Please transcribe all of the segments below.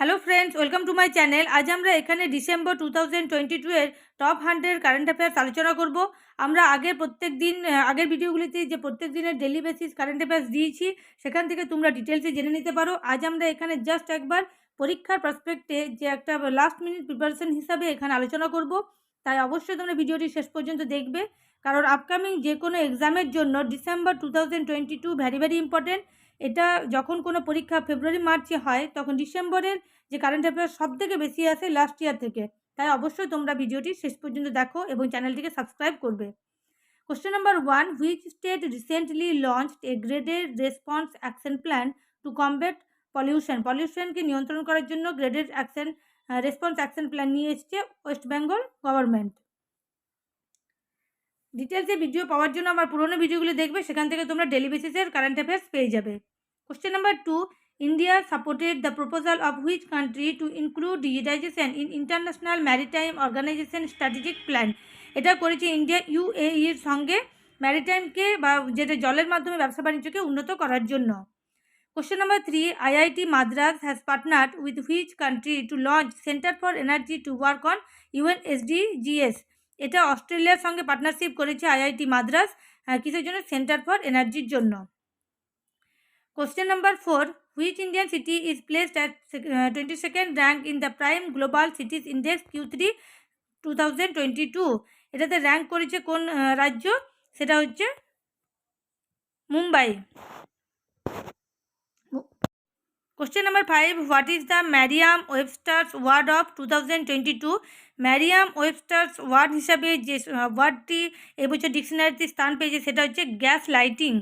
Hello friends, welcome to my channel. আজ আমরা এখানে ডিসেম্বর 2022 এর টপ 100 কারেন্ট অ্যাফেয়ার্স আলোচনা করব। আমরা আগের ভিডিওগুলিতে যে প্রত্যেক দিনের ডেলি বেসিস কারেন্ট অ্যাফেয়ার্স দিয়েছি, সেখান থেকে তোমরা ডিটেলসে জেনে নিতে পারো। আজ আমরা এখানে জাস্ট একবার পরীক্ষার পার্সপেক্টে যে একটা লাস্ট মিনিট প্রিপারেশন হিসাবে এখানে আলোচনা করব। তাই অবশ্যই তোমরা ভিডিওটি শেষ পর্যন্ত দেখবে, কারণ আপকামিং যে কোনো এক্সামের জন্য ডিসেম্বর 2022 ভ্যারি ভ্যারি ইম্পর্টেন্ট। এটা যখন কোনো পরীক্ষা ফেব্রুয়ারি মার্চে হয়, তখন ডিসেম্বরের যে কারেন্ট অ্যাফেয়ার্স সবথেকে বেশি আসে লাস্ট ইয়ার থেকে। তাই অবশ্যই তোমরা ভিডিওটি শেষ পর্যন্ত দেখো এবং চ্যানেলটিকে সাবস্ক্রাইব করবে। Question number 1, which state recently launched a graded response action plan to combat পলিউশনকে নিয়ন্ত্রণ করার জন্য গ্রেডেড রেসপন্স অ্যাকশন প্ল্যান নিয়ে এসছে ওয়েস্ট বেঙ্গল গভর্নমেন্ট। ডিটেলসে ভিডিও পাওয়ার জন্য আমার পুরোনো ভিডিওগুলো দেখবে, সেখান থেকে তোমরা ডেলি বেসিসের কারেন্ট অ্যাফেয়ার্স পেয়ে যাবে। Question number 2, India supported the proposal of which country to include digitisation in international maritime organisation strategic plan. এটা করেছে ইন্ডিয়া ইউএইর সঙ্গে ম্যারিটাইমকে বা যেটা জলের মাধ্যমে ব্যবসা বাণিজ্যকে উন্নত করার জন্য। Question number 3, IIT Madras has partnered with which country to launch centre for energy to work on UN SDGs. এটা অস্ট্রেলিয়ার সঙ্গে পার্টনারশিপ করেছে আইআইটি মাদ্রাস, কিসের জন্য? সেন্টার ফর এনার্জির জন্য। Question number 4, which Indian city is placed at 22nd rank in the prime global cities index Q3 2022। এটাতে rank করেছে কোন রাজ্য? সেটা হচ্ছে Mumbai. Question number 5, what is the Merriam Webster's word of 2022? Merriam Webster's word হিসাবে যে ওয়ার্ডটি এবছর ডিকশনারিতে স্থান পেয়েছে সেটা হচ্ছে গ্যাস লাইটিং।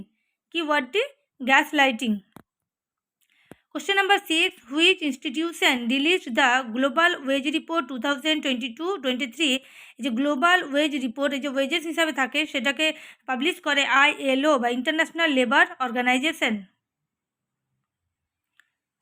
কি ওয়ার্ডটি? Gas lighting. Question number 6, which institution released the global wage report 2022-23? যে গ্লোবাল ওয়েজ রিপোর্ট, এই যে ওয়েজেস হিসাবে থাকে, সেটাকে পাবলিশ করে ILO বা international labour organisation.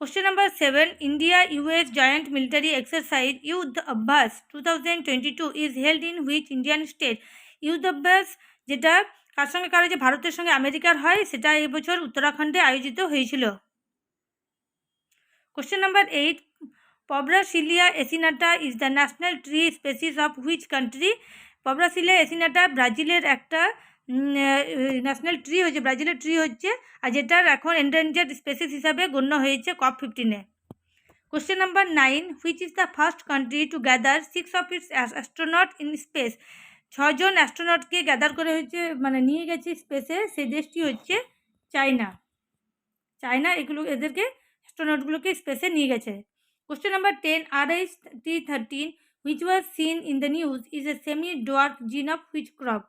Question number 7, India-US Joint Military Exercise Yudh Abhyas 2022 is held in which Indian state? Yudh Abhyas যেটা কার সঙ্গে কার, যে ভারতের সঙ্গে আমেরিকার হয়, সেটা এবছর উত্তরাখণ্ডে আয়োজিত হয়েছিল। Question number 8, Pobrasilia acinata is the national tree species of which country? Pobrasilia acinata ব্রাজিলের একটা ন্যাশনাল ট্রি হচ্ছে, ব্রাজিলের ট্রি হচ্ছে, আর যেটার এখন এন্ডেঞ্জার্ড স্পেসিস হিসাবে গণ্য হয়েছে COP15-এ। Question number 9, which is the first country to gather 6 of its astronaut in space? 6জন অ্যাস্ট্রোনটকে গ্যাদার করে হচ্ছে, মানে নিয়ে গেছে স্পেসে, সেই দেশটি হচ্ছে চায়না। এদেরকে অ্যাস্ট্রোনটগুলোকে স্পেসে নিয়ে গেছে। Question number 10, RH-T13 which was seen in the news is a semi-dwarf gene of which crop?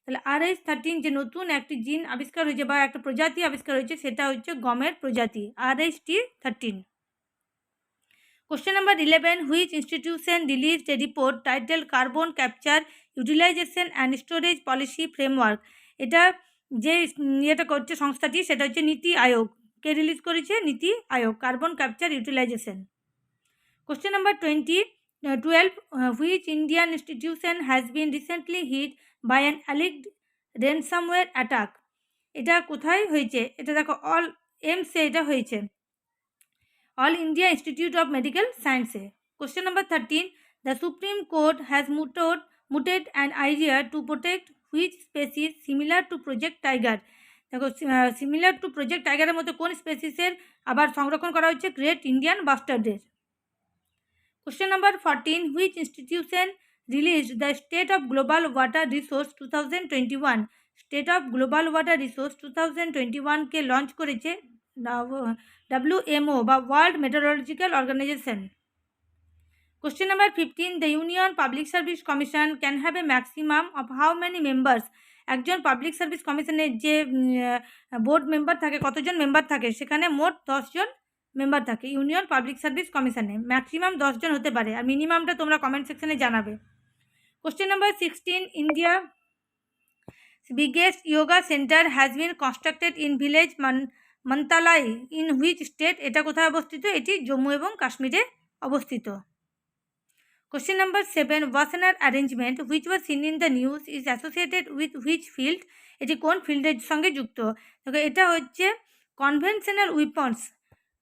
তাহলে RH-13 যে নতুন একটি জিন আবিষ্কার হয়েছে বা একটা প্রজাতি আবিষ্কার হয়েছে, সেটা হচ্ছে গমের প্রজাতি RH-T13। Question number 11, which institution released a report title carbon capture utilisation and storage policy framework? এটা যে ইয়েটা করছে সংস্থাটি, সেটা হচ্ছে নীতি আয়োগ। কে রিলিজ করেছে? NITI Aayog, carbon capture utilization. Question number 12, which Indian institution has been recently hit by an alleged ransomware attack? এটা কোথায় হয়েছে? এটা দেখো এইমসে এটা হয়েছে, All India Institute of Medical সায়েন্সে। Question number 13, the Supreme Court has mooted an idea to protect which species similar to Project Tiger? দেখো, সিমিলার টু প্রজেক্ট টাইগারের মতো কোন স্পেসিসের আবার সংরক্ষণ করা হচ্ছে? Great Indian বাস্টার্ডের। Question number 14, which institution released the state of global water resource 2021? State of global water resource 2021-কে লঞ্চ করেছে WMO বা World Meteorological Organization. Question number 15, the Union Public Service Commission can have a maximum of how many members? একজন public service কমিশনের যে board member থাকে, কতজন member থাকে? সেখানে মোট 10 জন মেম্বার থাকে ইউনিয়ন পাবলিক সার্ভিস কমিশনে। ম্যাক্সিমাম 10 জন হতে পারে, আর মিনিমামটা তোমরা কমেন্ট সেকশনে জানাবে। Question number 16, India biggest yoga center has been constructed in village Mantalai in which state? এটা কোথায় অবস্থিত? এটি জম্মু এবং কাশ্মীরে অবস্থিত। Question number 7, Wassenaar arrangement which was seen in the news is associated with which field? এটি কোন ফিল্ডের সঙ্গে যুক্ত? দেখো, এটা হচ্ছে কনভেনশনাল উইপন্স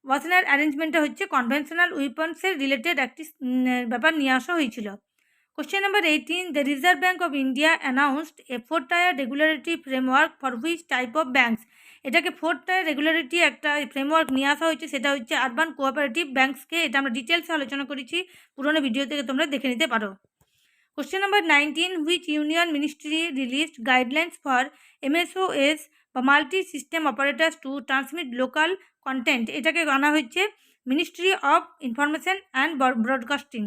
ওয়াসেনার অ্যারেঞ্জমেন্টটা হচ্ছে কনভেনশনাল উইপন্সের রিলেটেড একটি ব্যাপার নিয়ে আসা হয়েছিল। Question number 18, the reserve bank of India announced a 4-tier regulatory framework for which type of banks. এটাকে 4-tier রেগুলেটরি একটা ফ্রেমওয়ার্ক নিয়ে আসা হয়েছে, সেটা হচ্ছে আরবান কোঅপারেটিভ ব্যাঙ্কসকে। এটা আমরা ডিটেলসে আলোচনা করেছি, পুরোনো ভিডিও থেকে তোমরা দেখে নিতে পারো। Question number 19, which union ministry released guidelines for MSOS বা multi system operators to transmit local content. এটাকে আনা হচ্ছে ministry of information and broadcasting.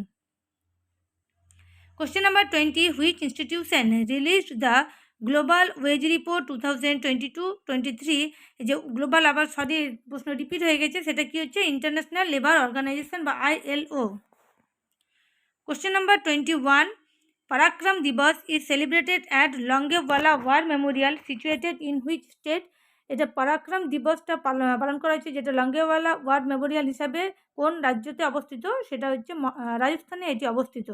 Question number 20, which institution released the global wage report 2022-23? যে গ্লোবাল, আবার sorry প্রশ্ন repeat হয়ে গেছে, সেটা কি হচ্ছে ইন্টারন্যাশনাল লেবার অর্গানাইজেশন বা ILO। Question number 21, Parakram Diwas is celebrated at Longewala war memorial situated in which state? এটা পরাক্রম দিবসটা পালন করা হচ্ছে যেটা লঙ্গেওয়ালা ওয়ার মেমোরিয়াল হিসাবে কোন রাজ্যতে অবস্থিত? সেটা হচ্ছে রাজস্থানে এটি অবস্থিত।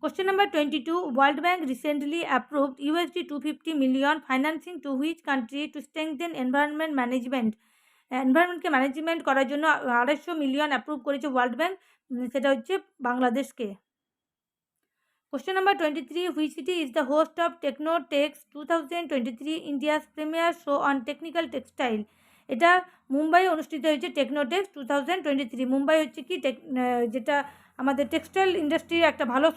Question number 22, World Bank recently approved $250 million financing to which country to strengthen environment management? এনভায়রনমেন্টকে ম্যানেজমেন্ট করার জন্য 250 মিলিয়ন অ্যাপ্রুভ করেছে ওয়ার্ল্ড ব্যাংক, সেটা হচ্ছে বাংলাদেশকে। Question number 23, which city is the host of Technotex 2023, India's premier show on technical textile? এটা মুম্বাই অনুষ্ঠিত হয়েছে টেকনোটেক্স 2023। মুম্বাই হচ্ছে কি যেটা আমাদের টেক্সটাইল ইন্ডাস্ট্রির একটা ভালো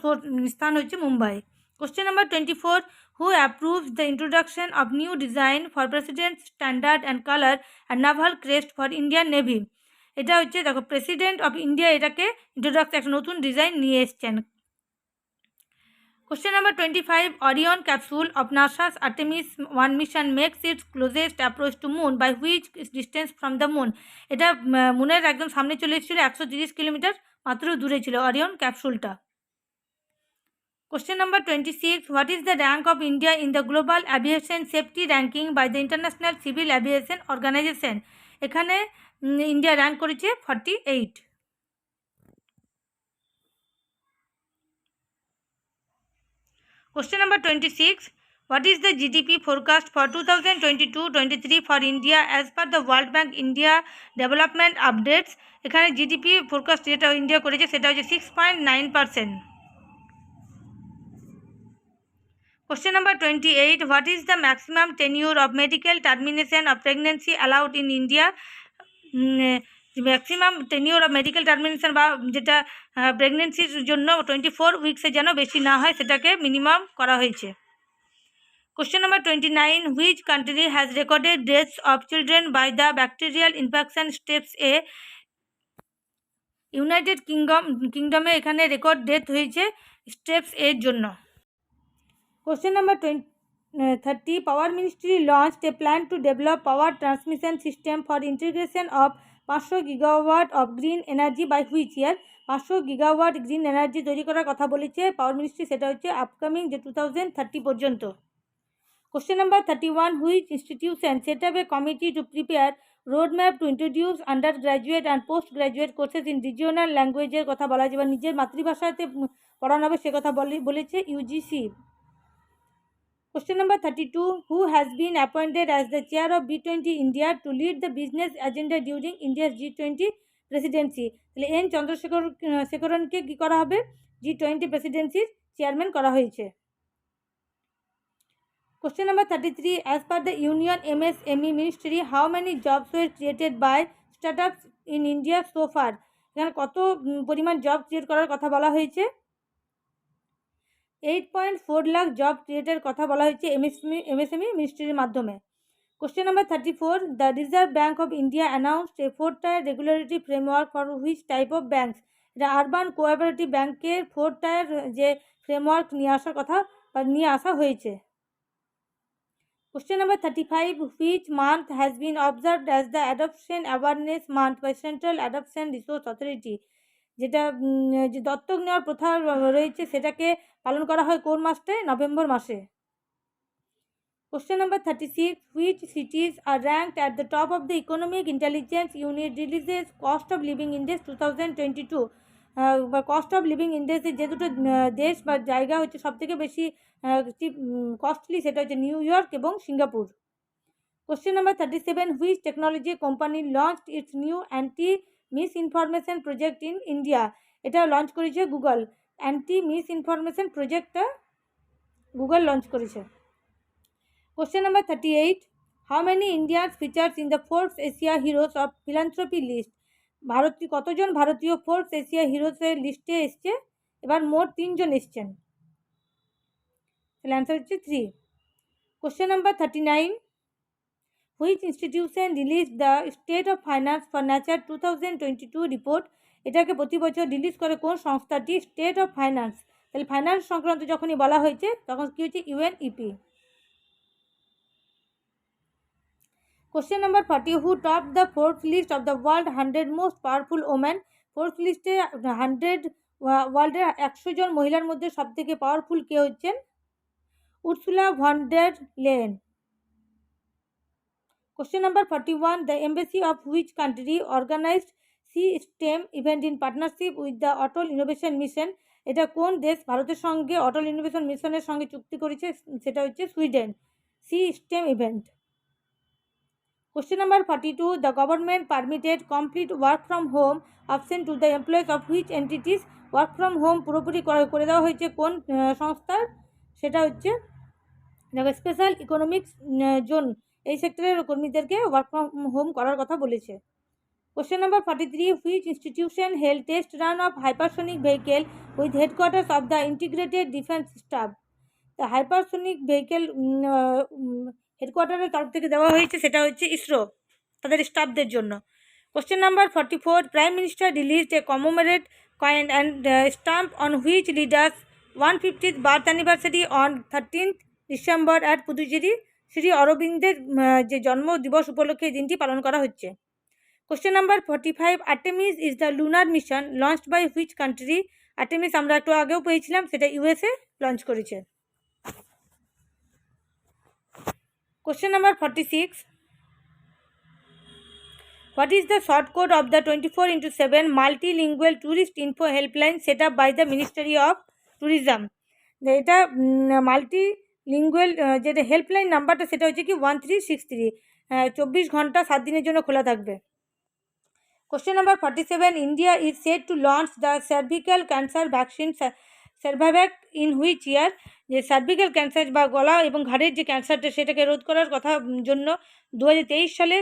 স্থান হচ্ছে Mumbai. Question number 24, who approves the introduction of new design for president standard and colour and naval crest for Indian navy? এটা হচ্ছে দেখো প্রেসিডেন্ট অফ ইন্ডিয়া এটাকে ইন্ট্রোডাকশন একটা নতুন ডিজাইন নিয়ে এসছেন। Question number 25, Orion capsule of NASA's Artemis 1 mission makes its closest approach to moon by which distance from the moon? এটা মুনের একদম সামনে চলে এসেছিল, 130 কিলোমিটার মাত্র দূরে ছিল Orion ক্যাপসুলটা। Question number 26, what is the rank of India in the global aviation safety ranking by the International Civil Aviation Organization? এখানে India rank করেছে 48। Question number 26, what is the GDP forecast for 2022-23 for India as per the World Bank India Development Updates? এখানে GDP forecast যেটা India করেছে সেটা হচ্ছে 6.9%। Question number 28, what is the maximum tenure of medical termination of pregnancy allowed in India? Maximum tenure of medical termination বা যেটা প্রেগনেন্সির জন্য 24 উইক্সের যেন বেশি না হয় সেটাকে মিনিমাম করা হয়েছে। Question number 29, which country has recorded deaths of children by the bacterial infection strep A? United কিংডমে এখানে রেকর্ড ডেথ হয়েছে স্টেপস এর জন্য। Question number 30, power ministry launched a plan to develop power transmission system for integration of 500 gigawatt of green energy by which year? 500 gigawatt green energy তৈরি করার কথা বলেছে পাওয়ার ministry, সেটা হচ্ছে আপকামিং যে 2030 পর্যন্ত। Question number 31, which institution set up a committee to prepare road map to introduce undergraduate and postgraduate courses in regional ল্যাঙ্গুয়েজের কথা বলা যায় বা নিজের মাতৃভাষাতে পড়ানো হবে সে কথা বলেছে UGC. Question number 32, who has been appointed as the chair of B20 India to lead the business agenda during India's G20 presidency? তাহলে এন চন্দ্রশেখরনকে কি করা হবে? G20 প্রেসিডেন্সির চেয়ারম্যান করা হয়েছে। Question number 33, as per the Union MSME Ministry, how many jobs were created by startups in India so far? এখানে কত পরিমাণ জব ক্রিয়েট করার কথা বলা হয়েছে? 8.4 লাখ জব ক্রিয়েটের কথা বলা হয়েছে এমএসএমই মিনিস্ট্রির মাধ্যমে। Question number 34, the reserve bank of India announced a 4-tier regulatory framework for which type of banks? এটা আরবান কোঅপারেটিভ ব্যাঙ্কের 4-tier যে ফ্রেমওয়ার্ক নিয়ে আসা হয়েছে। Question number 35, which month has been observed as the adoption awareness month by central adoption resource authority? যেটা যে দত্তক নেওয়ার প্রথা রয়েছে সেটাকে পালন করা হয় কোন মাসে? নভেম্বর মাসে। Question number 36, which cities are ranked at the top of the economic intelligence unit releases cost of living index 2022? বা কস্ট অফ লিভিং ইন্ডেক্সের যে দুটো দেশ বা জায়গা হচ্ছে সবথেকে বেশি কস্টলি, সেটা হচ্ছে নিউ ইয়র্ক এবং Singapore. Question number 37. Which technology company launched its new anti-misinformation project in India? এটা লঞ্চ করেছে গুগল। অ্যান্টি মিসইনফরমেশন প্রজেক্টটা গুগল লঞ্চ করেছে। Question number 38. How many Indians features in the Forbes Asia Heroes of Philanthropy list? কতজন ভারতীয় Forbes Asia হিরোসের লিস্টে এসছে? এবার মোট 3 জন এসছেন। তাহলে অ্যান্সার হচ্ছে 3। Question number 39. Which institution released the State of Finance for Nature 2022 report? এটাকে প্রতি বছর রিলিজ করে কোন সংস্থাটি? State of finance. তাহলে ফাইন্যান্স সংক্রান্ত যখনই বলা হয়েছে তখন কি হচ্ছে? UNEP। Question number 40. Who topped the Forbes list of the world 100 most powerful women? Forbes লিস্টে 100 ওয়ার্ল্ডের 100 জন মহিলার মধ্যে সবথেকে পাওয়ারফুল কে হচ্ছেন? Ursula von der Leyen. Question number 41. The embassy of which country organized STEM event in partnership with the Atal innovation mission? এটা কোন দেশ ভারতের সঙ্গে অটল ইনোভেশন মিশনের সঙ্গে চুক্তি করেছে? সেটা হচ্ছে Sweden. STEM event. Question number 42. The government permitted complete work from home option to the employees of which entities? Work from home পুরোপুরি করে দেওয়া হয়েছে কোন সংস্থার? সেটা হচ্ছে দেখো স্পেশাল ইকোনমিক্স জোন এই সেক্টরের কর্মীদেরকে ওয়ার্ক ফ্রম হোম করার কথা বলেছে। Question number 43. Which institution held test run of hypersonic vehicle with headquarters of the Integrated Defence Staff? The hypersonic vehicle হেডকোয়ার্টারের তরফ থেকে দেওয়া হয়েছে, সেটা হচ্ছে ইসরো তাদের স্টাফদের জন্য। Question number 44. Prime Minister released a commemorate coin and stamp on which leaders 150th birth anniversary on 13th December at Puducherry? Shri অরবিন্দের যে জন্ম দিবস উপলক্ষে দিনটি পালন করা হচ্ছে। Question number 45. Artemis is the lunar mission launched by which country? Artemis আমরা একটু আগেও পেয়েছিলাম, সেটা USA লঞ্চ করেছে। Question number 46. What is the short code of the 24/7 multilingual tourist info helpline set up by the Ministry of Tourism? এটা multilingual যেটা helpline নাম্বারটা সেটা হচ্ছে কি 1363। 24 ঘন্টা 7 দিনের জন্য খোলা থাকবে। Question number 47. India is set to launch the cervical cancer vaccine Cervavac in which year? যে সার্ভিক্যাল ক্যান্সার বা গলা এবং ঘাড়ের যে ক্যান্সারটা সেটাকে রোধ করার কথা জন্য 2023 সালে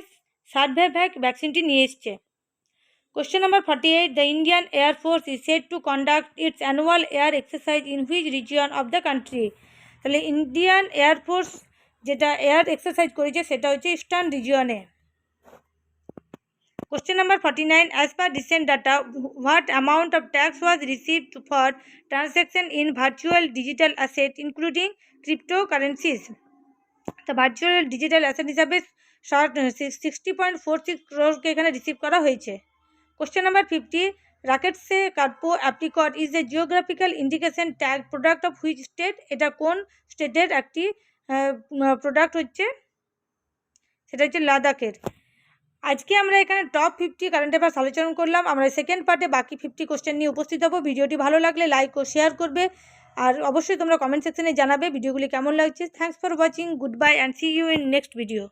সার্ভেভ্যাক ভ্যাকসিনটি নিয়ে এসছে। Question number 48. The Indian Air Force is set to conduct its annual air exercise in which region of the country? তাহলে ইন্ডিয়ান এয়ারফোর্স যেটা এয়ার এক্সারসাইজ করেছে সেটা হচ্ছে eastern রিজিয়নে। Question number 49. As per recent data, what amount of tax was received for transaction in virtual digital asset including cryptocurrencies? The virtual digital asset হিসাবে 60.46 crore এখানে receive করা হয়েছে। Question number 50. Raketse Karpo apricot is a geographical indication tag product of which state? এটা কোন স্টেটের একটি product হচ্ছে? সেটা হচ্ছে লাদাখের। আজকে আমরা এখানে টপ 50 কারেন্ট অ্যাফেয়ার্স আলোচনা করলাম। আমরা সেকেন্ড পার্টে বাকি 50 কোশ্চেন নিয়ে উপস্থিত হব। ভিডিওটি ভালো লাগলে লাইক ও শেয়ার করবে, আর অবশ্যই তোমরা কমেন্ট সেকশনে জানাবে ভিডিওগুলি কেমন লাগছে। Thanks for watching, good bye and see you in next video.